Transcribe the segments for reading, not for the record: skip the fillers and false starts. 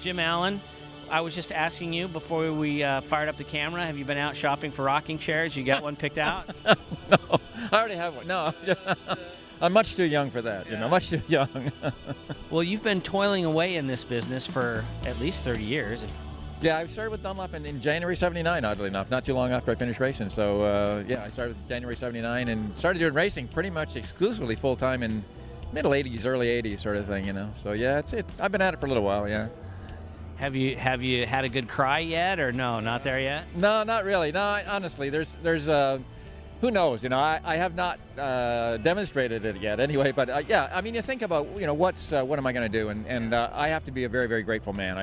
Jim Allen, I was just asking you before we fired up the camera, have you been out shopping for rocking chairs? You got one picked out? No, I already have one. No, I'm much too young for that, much too young. Well, you've been toiling away in this business for at least 30 years. Yeah, I started with Dunlop in January 79, oddly enough, not too long after I finished racing. So, I started January 79 and started doing racing pretty much exclusively full-time in middle 80s, early 80s sort of thing, So, yeah, I've been at it for a little while, yeah. Have you had a good cry yet, or no, not there yet? No, not really. No, honestly, there's who knows? I have not demonstrated it yet. Anyway, but I mean, you think about what am I going to do, and I have to be a very, very grateful man.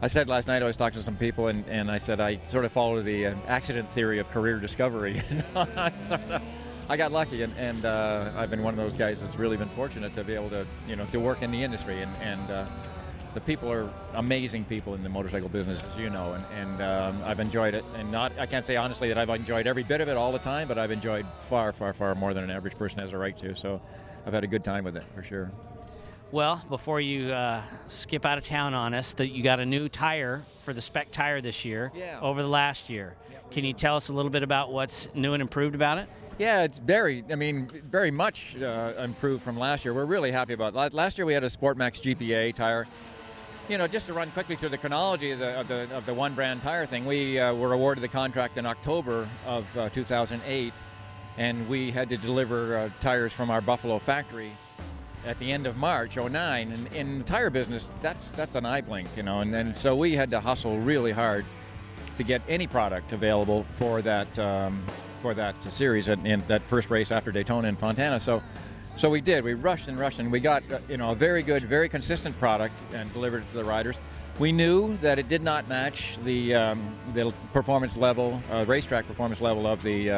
I said last night I was talking to some people, and I said I sort of follow the accident theory of career discovery. I got lucky, and I've been one of those guys that's really been fortunate to be able to to work in the industry, and the people are amazing people in the motorcycle business, as you know, and I've enjoyed it. And I can't say honestly that I've enjoyed every bit of it all the time, but I've enjoyed far, far, far more than an average person has a right to. So I've had a good time with it, for sure. Well, before you skip out of town on us, that you got a new tire for the Spec tire this year over the last year. Yep. Can you tell us a little bit about what's new and improved about it? Yeah, it's very much improved from last year. We're really happy about it. Last year we had a SportMax GPA tire. Just to run quickly through the chronology of the one brand tire thing, we were awarded the contract in October of 2008, and we had to deliver tires from our Buffalo factory at the end of March 09. And in the tire business, that's an eye blink, and so we had to hustle really hard to get any product available for that series in that first race after Daytona in Fontana. So we did. We rushed and we got a very good, very consistent product and delivered it to the riders. We knew that it did not match the performance level, racetrack performance level of the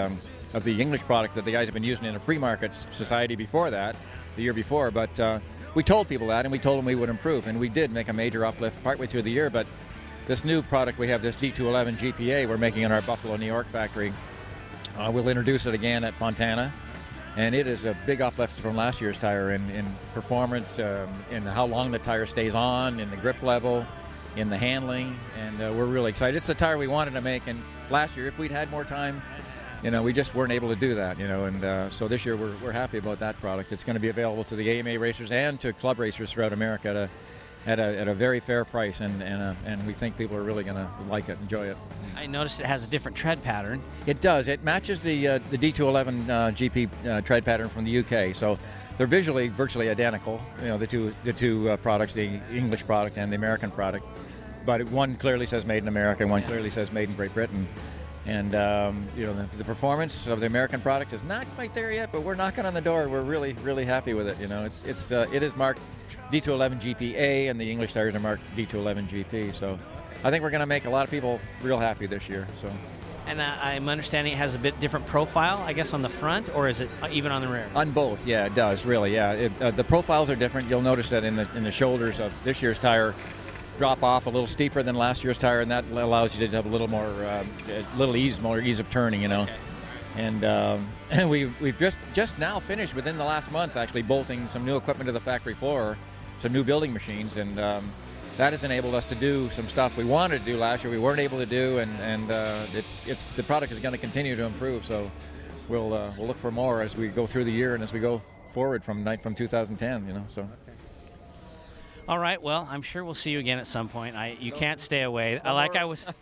English product that the guys have been using in a free market society before that, the year before. But we told people that, and we told them we would improve, and we did make a major uplift partway through the year. But this new product we have, this D211 GPA, we're making in our Buffalo, New York factory. We'll introduce it again at Fontana. And it is a big uplift from last year's tire in performance, in how long the tire stays on, in the grip level, in the handling, and we're really excited. It's the tire we wanted to make, and last year, if we'd had more time, we just weren't able to do that, and so this year we're happy about that product. It's going to be available to the AMA racers and to club racers throughout America at a very fair price, and we think people are really going to like it, enjoy it. I noticed it has a different tread pattern. It does. It matches the D211 GP tread pattern from the UK. So they're visually virtually identical. The two products, the English product and the American product. But one clearly says made in America, and one clearly says made in Great Britain. And the performance of the American product is not quite there yet, but we're knocking on the door. We're really, really happy with it. It is marked D211 GPA, and the English tires are marked D211 GP. So I think we're going to make a lot of people real happy this year. So. And I'm understanding it has a bit different profile, I guess, on the front, or is it even on the rear? On both, yeah, it does, really, yeah. The profiles are different. You'll notice that in the shoulders of this year's tire drop off a little steeper than last year's tire, and that allows you to have a little more, more ease of turning, Okay. And we've just now finished within the last month actually bolting some new equipment to the factory floor, some new building machines, and that has enabled us to do some stuff we wanted to do last year we weren't able to do, and the product is going to continue to improve. So we'll look for more as we go through the year and as we go forward from 2010. So. All right. Well, I'm sure we'll see you again at some point. You can't stay away.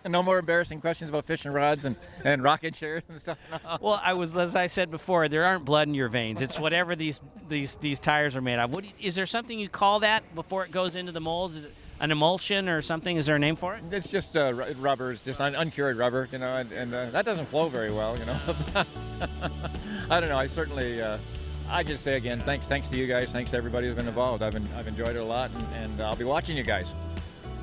No more embarrassing questions about fishing rods and rocket chairs and stuff. No. Well, as I said before, there aren't blood in your veins. It's whatever these tires are made of. Is there something you call that before it goes into the molds? Is it an emulsion or something? Is there a name for it? It's just rubber. It's just uncured rubber, and that doesn't flow very well, I don't know. I certainly. I just say again, thanks to you guys, thanks to everybody who's been involved. I've enjoyed it a lot, and I'll be watching you guys.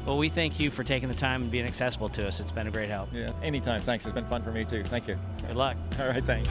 Well, we thank you for taking the time and being accessible to us. It's been a great help. Yeah, anytime. Thanks. It's been fun for me too. Thank you. Good luck. All right, thanks.